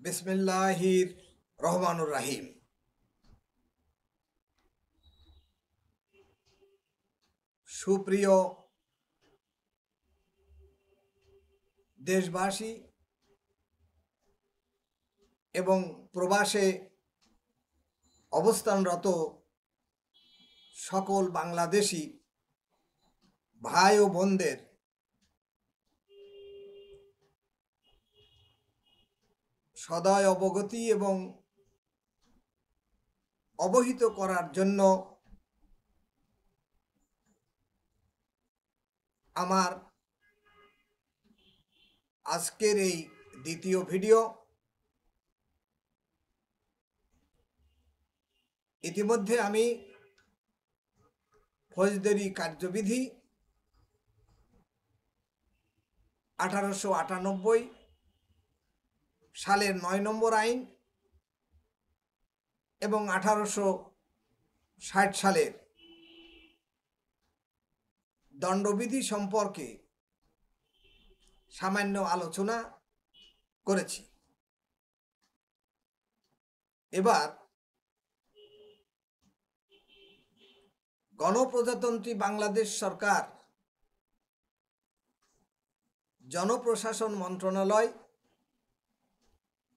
বিসমিল্লাহির রহমানুর রাহিম। সুপ্রিয় দেশবাসী এবং প্রবাসে অবস্থানরত সকল বাংলাদেশি ভাই ও বোনদের সদয় অবগতি এবং অবহিত করার জন্য আমার আজকের এই দ্বিতীয় ভিডিও। ইতিমধ্যে আমি ফৌজদারি কার্যবিধি 1898 সালের 9 নম্বর আইন এবং 1860 সালের দণ্ডবিধি সম্পর্কে সামান্য আলোচনা করেছি। এবার গণপ্রজাতন্ত্রী বাংলাদেশ সরকার জনপ্রশাসন মন্ত্রণালয়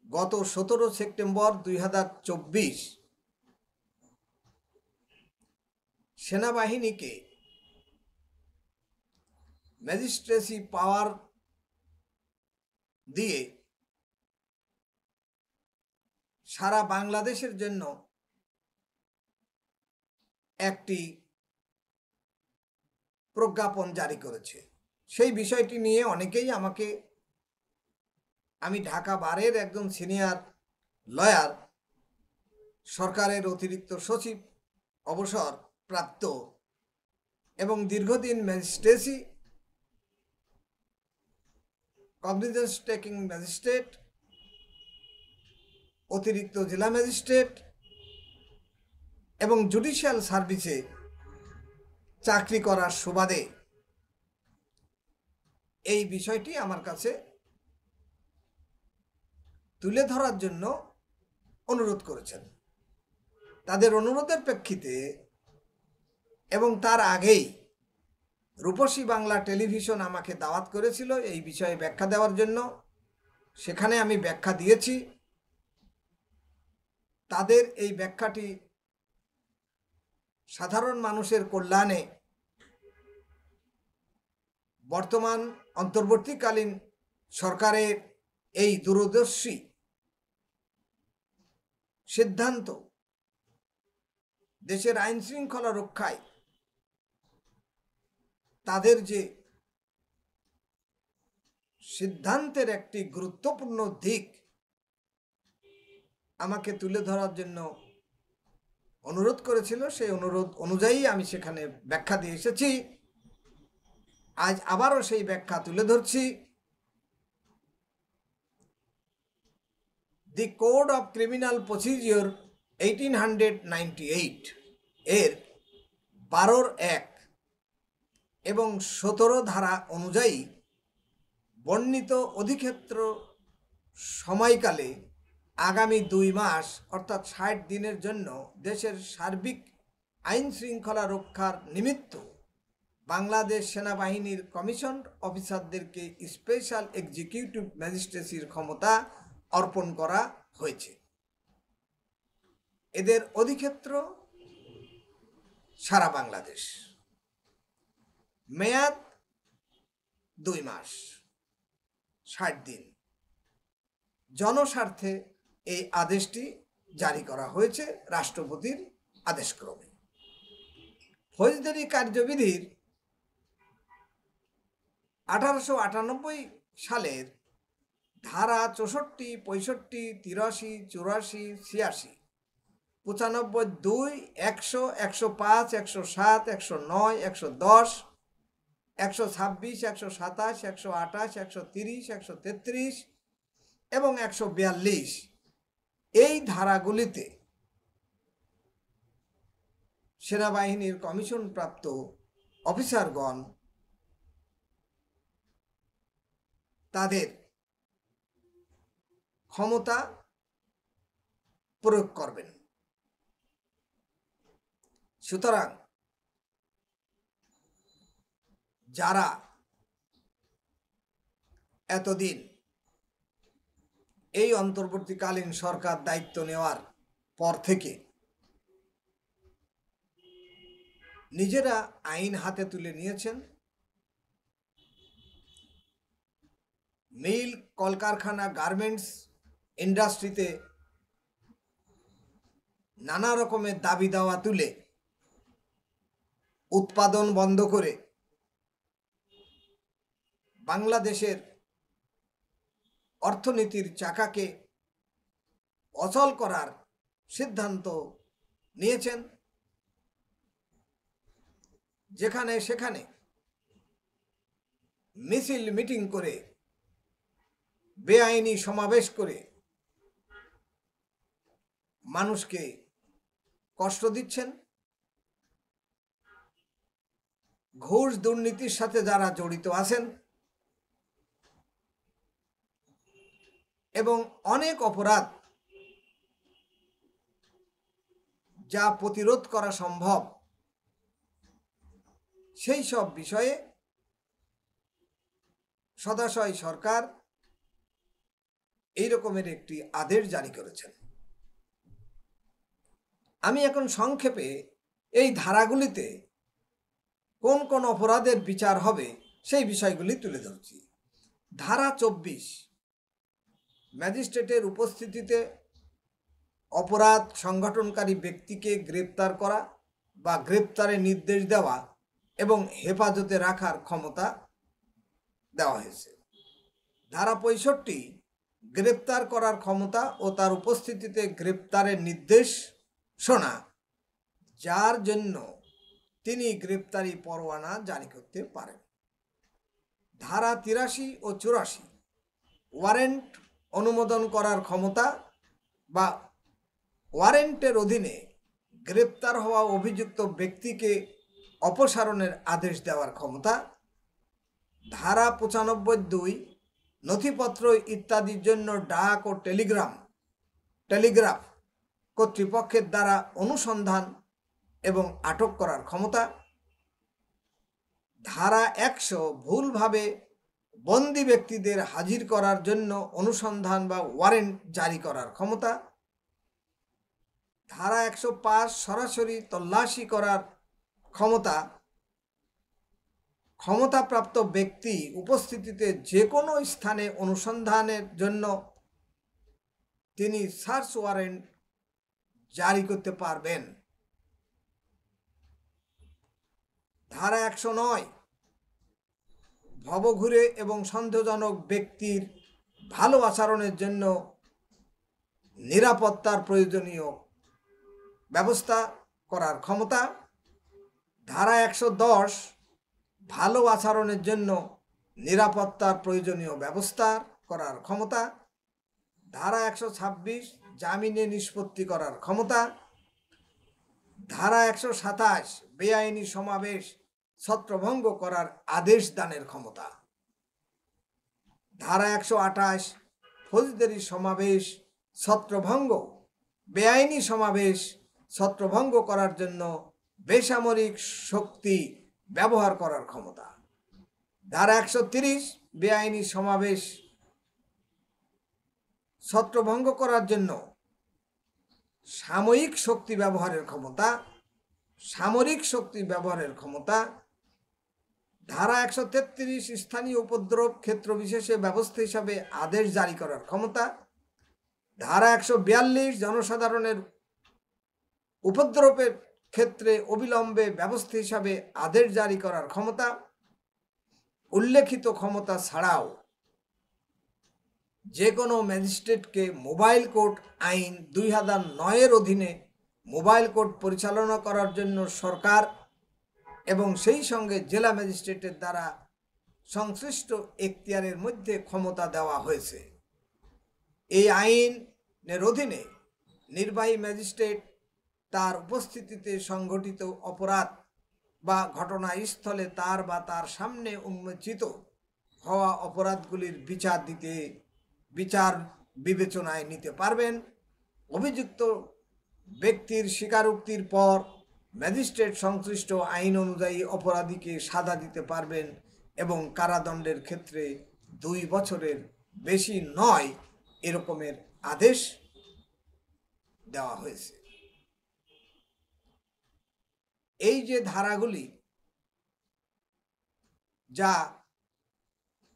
গত 17 সেপ্টেম্বর 2024 সেনাবাহিনীকে ম্যাজিস্ট্রেসি পাওয়ার দিয়ে সারা বাংলাদেশের জন্য একটি প্রজ্ঞাপন জারি করেছে। সেই বিষয়টি নিয়ে অনেকেই আমি ঢাকা বারের একজন সিনিয়র লয়ার, সরকারের অতিরিক্ত সচিব, অবসর প্রাপ্ত এবং দীর্ঘদিন ম্যাজিস্ট্রেসি কগনিজেন্স টেকিং ম্যাজিস্ট্রেট, অতিরিক্ত জেলা ম্যাজিস্ট্রেট এবং জুডিশিয়াল সার্ভিসে চাকরি করার সুবাদে এই বিষয়টি আমার কাছে তুলে ধরার জন্য অনুরোধ করেছেন। তাদের অনুরোধের প্রেক্ষিতে এবং তার আগেই রূপসী বাংলা টেলিভিশন আমাকে দাওয়াত করেছিল এই বিষয়ে ব্যাখ্যা দেওয়ার জন্য। সেখানে আমি ব্যাখ্যা দিয়েছি। তাদের এই ব্যাখ্যাটি সাধারণ মানুষের কল্যাণে বর্তমান অন্তর্বর্তীকালীন সরকারের এই দূরদর্শী সিদ্ধান্ত দেশের আইন শৃঙ্খলা রক্ষায় তাদের যে সিদ্ধান্তের একটি গুরুত্বপূর্ণ দিক আমাকে তুলে ধরার জন্য অনুরোধ করেছিল, সেই অনুরোধ অনুযায়ী আমি সেখানে ব্যাখ্যা দিয়ে এসেছি। আজ আবারও সেই ব্যাখ্যা তুলে ধরছি। দি কোড অফ ক্রিমিনাল প্রসিডিওর 1898 এর 12(1) এবং 17 ধারা অনুযায়ী বর্ণিত অধিক্ষেত্র সময়কালে আগামী 2 মাস অর্থাৎ 60 দিনের জন্য দেশের সার্বিক আইন শৃঙ্খলা রক্ষার নিমিত্ত বাংলাদেশ সেনাবাহিনীর কমিশন অফিসারদেরকে স্পেশাল এক্সিকিউটিভ ম্যাজিস্ট্রেসির ক্ষমতা অর্পণ করা হয়েছে। এদের অধিক্ষেত্র সারা বাংলাদেশ, মেয়াদ 2 মাস 60 দিন। জনস্বার্থে এই আদেশটি জারি করা হয়েছে রাষ্ট্রপতির আদেশক্রমে। ফৌজদারি কার্যবিধির 1898 সালের ধারা 64, 65, 83, 84, 86, 95, 2, 100, 105, 107, 109, 110, 126, 127, 128, 130, 133 এবং 142 এই ধারাগুলিতে সেনাবাহিনীর কমিশন প্রাপ্ত অফিসারগণ তাদের ক্ষমতা প্রয়োগ করবেন। সুতরাং যারা এতদিন এই অন্তর্বর্তীকালীন সরকার দায়িত্ব নেওয়ার পর থেকে নিজেরা আইন হাতে তুলে নিয়েছেন, মিল, কলকারখানা, গার্মেন্টস ইন্ডাস্ট্রিতে নানা রকমের দাবি দাওয়া তুলে উৎপাদন বন্ধ করে বাংলাদেশের অর্থনীতির চাকাকে অচল করার সিদ্ধান্ত নিয়েছেন। যেখানে সেখানে মিছিল মিটিং করে, বেআইনি সমাবেশ করে মানুষকে কষ্ট দিচ্ছেন। ঘুষ দুর্নীতির সাথে যারা জড়িত আছেন এবং অনেক অপরাধ যা প্রতিরোধ করা সম্ভব, সেই সব বিষয়ে সদাশয় সরকার এই রকমের একটি আদেশ জারি করেছেন। আমি এখন সংক্ষেপে এই ধারাগুলিতে কোন কোন অপরাধের বিচার হবে সেই বিষয়গুলি তুলে ধরছি। ধারা 24, ম্যাজিস্ট্রেটের উপস্থিতিতে অপরাধ সংগঠনকারী ব্যক্তিকে গ্রেপ্তার করা বা গ্রেপ্তারের নির্দেশ দেওয়া এবং হেফাজতে রাখার ক্ষমতা দেওয়া হয়েছে। ধারা 65, গ্রেপ্তার করার ক্ষমতা ও তার উপস্থিতিতে গ্রেপ্তারের নির্দেশ শোনা, যার জন্য তিনি গ্রেপ্তারি পরোয়ানা জারি করতে পারেন। ধারা 83 ও 84, ওয়ারেন্ট অনুমোদন করার ক্ষমতা বা ওয়ারেন্টের অধীনে গ্রেপ্তার হওয়া অভিযুক্ত ব্যক্তিকে অপসারণের আদেশ দেওয়ার ক্ষমতা। ধারা 95(2), নথিপত্র ইত্যাদির জন্য ডাক ও টেলিগ্রাফ কর্তৃপক্ষের দ্বারা অনুসন্ধান এবং আটক করার ক্ষমতা। ধারা 100, ভুলভাবে বন্দী ব্যক্তিদের হাজির করার জন্য অনুসন্ধান বা ওয়ারেন্ট জারি করার ক্ষমতা। ধারা 105, সরাসরি তল্লাশি করার ক্ষমতা। ক্ষমতাপ্রাপ্ত ব্যক্তি উপস্থিতিতে যে কোনো স্থানে অনুসন্ধানের জন্য তিনি সার্চ ওয়ারেন্ট জারি করতে পারবেন। ধারা 109, ভবঘুরে এবং সন্দেহজনক ব্যক্তির ভালো আচরণের জন্য নিরাপত্তার প্রয়োজনীয় ব্যবস্থা করার ক্ষমতা। ধারা 110, ভালো আচরণের জন্য নিরাপত্তার প্রয়োজনীয় ব্যবস্থা করার ক্ষমতা। ধারা 126, জামিনে নিষ্পত্তি করার ক্ষমতা। ধারা 127, বেআইনি সমাবেশ ছত্রভঙ্গ করার আদেশ দানের ক্ষমতা। ধারা 128, ফৌজদারি সমাবেশ ছত্রভঙ্গ, বেআইনি সমাবেশ ছত্রভঙ্গ করার জন্য বেসামরিক শক্তি ব্যবহার করার ক্ষমতা। ধারা 130, বেআইনি সমাবেশ ছত্রভঙ্গ করার জন্য সাময়িক শক্তি ব্যবহারের ক্ষমতা, সামরিক শক্তি ব্যবহারের ক্ষমতা। ধারা 133, স্থানীয় উপদ্রব ক্ষেত্র বিশেষে ব্যবস্থা হিসাবে আদেশ জারি করার ক্ষমতা। ধারা 142, জনসাধারণের উপদ্রবের ক্ষেত্রে অবিলম্বে ব্যবস্থা হিসাবে আদেশ জারি করার ক্ষমতা। উল্লেখিত ক্ষমতা ছাড়াও যে কোনো ম্যাজিস্ট্রেটকে মোবাইল কোর্ট আইন 2009 অধীনে মোবাইল কোর্ট পরিচালনা করার জন্য সরকার এবং সেই সঙ্গে জেলা ম্যাজিস্ট্রেটের দ্বারা সংশ্লিষ্ট এখতিয়ারের মধ্যে ক্ষমতা দেওয়া হয়েছে। এই আইনের অধীনে নির্বাহী ম্যাজিস্ট্রেট তার উপস্থিতিতে সংঘটিত অপরাধ বা ঘটনাস্থলে তার বা তার সামনে উন্মোচিত হওয়া অপরাধগুলির বিচার বিবেচনায় নিতে পারবেন। অভিযুক্ত ব্যক্তির স্বীকারোক্তির পর ম্যাজিস্ট্রেট সংশ্লিষ্ট আইন অনুযায়ী অপরাধীকে সাজা দিতে পারবেন এবং কারাদণ্ডের ক্ষেত্রে 2 বছরের বেশি নয় এরকমের আদেশ দেওয়া হয়েছে। এই যে ধারাগুলি যা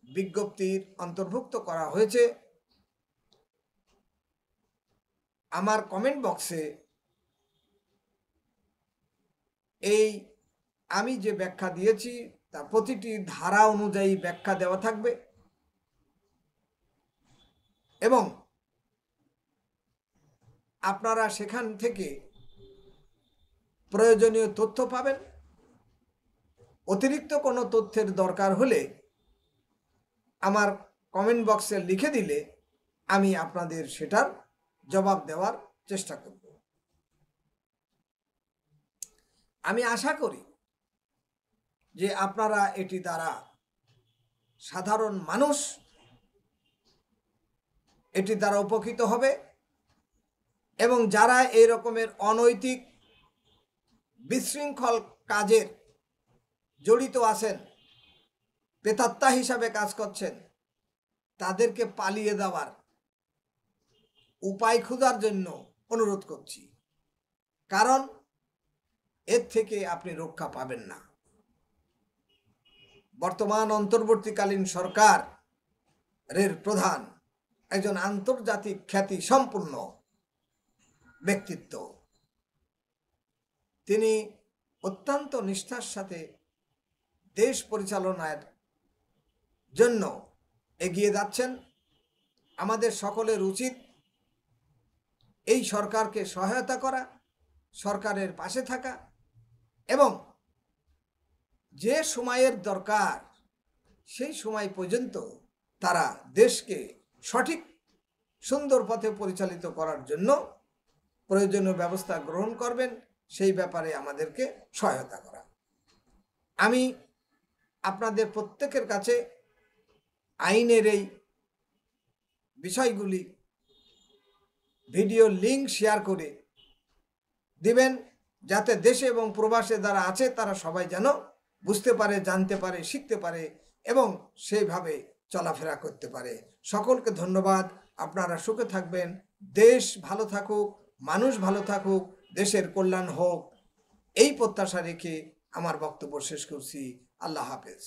বিজ্ঞপ্তির অন্তর্ভুক্ত করা হয়েছে, আমার কমেন্ট বক্সে এই আমি যে ব্যাখ্যা দিয়েছি তা প্রতিটি ধারা অনুযায়ী ব্যাখ্যা দেওয়া থাকবে এবং আপনারা সেখান থেকে প্রয়োজনীয় তথ্য পাবেন। অতিরিক্ত কোনো তথ্যের দরকার হলে আমার কমেন্ট বক্সে লিখে দিলে আমি আপনাদের সেটার জবাব দেওয়ার চেষ্টা করব। আমি আশা করি যে আপনারা এটি দ্বারা সাধারণ মানুষ এটি দ্বারা উপকৃত হবে এবং যারা এই রকমের অনৈতিক বিশৃঙ্খল কাজের জড়িত আছেন, প্রেতাত্মা হিসাবে কাজ করছেন, তাদেরকে পালিয়ে দেওয়ার উপায় খোঁজার জন্য অনুরোধ করছি। কারণ এর থেকে আপনি রক্ষা পাবেন না। বর্তমান অন্তর্বর্তীকালীন সরকারের প্রধান একজন আন্তর্জাতিক খ্যাতি সম্পন্ন ব্যক্তিত্ব। তিনি অত্যন্ত নিষ্ঠার সাথে দেশ পরিচালনার জন্য এগিয়ে যাচ্ছেন। আমাদের সকলের উচিত এই সরকারকে সহায়তা করা, সরকারের পাশে থাকা এবং যে সময়ের দরকার সেই সময় পর্যন্ত তারা দেশকে সঠিক সুন্দর পথে পরিচালিত করার জন্য প্রয়োজনীয় ব্যবস্থা গ্রহণ করবেন, সেই ব্যাপারে আমাদেরকে সহায়তা করা। আমি আপনাদের প্রত্যেকের কাছে আইনের এই বিষয়গুলি ভিডিও লিংক শেয়ার করে দিবেন, যাতে দেশে এবং প্রবাসে যারা আছে তারা সবাই যেন বুঝতে পারে, জানতে পারে, শিখতে পারে এবং সেইভাবে চলাফেরা করতে পারে। সকলকে ধন্যবাদ। আপনারা সুখে থাকবেন, দেশ ভালো থাকুক, মানুষ ভালো থাকুক, দেশের কল্যাণ হোক, এই প্রত্যাশা রেখে আমার বক্তব্য শেষ করছি। আল্লাহ হাফেজ।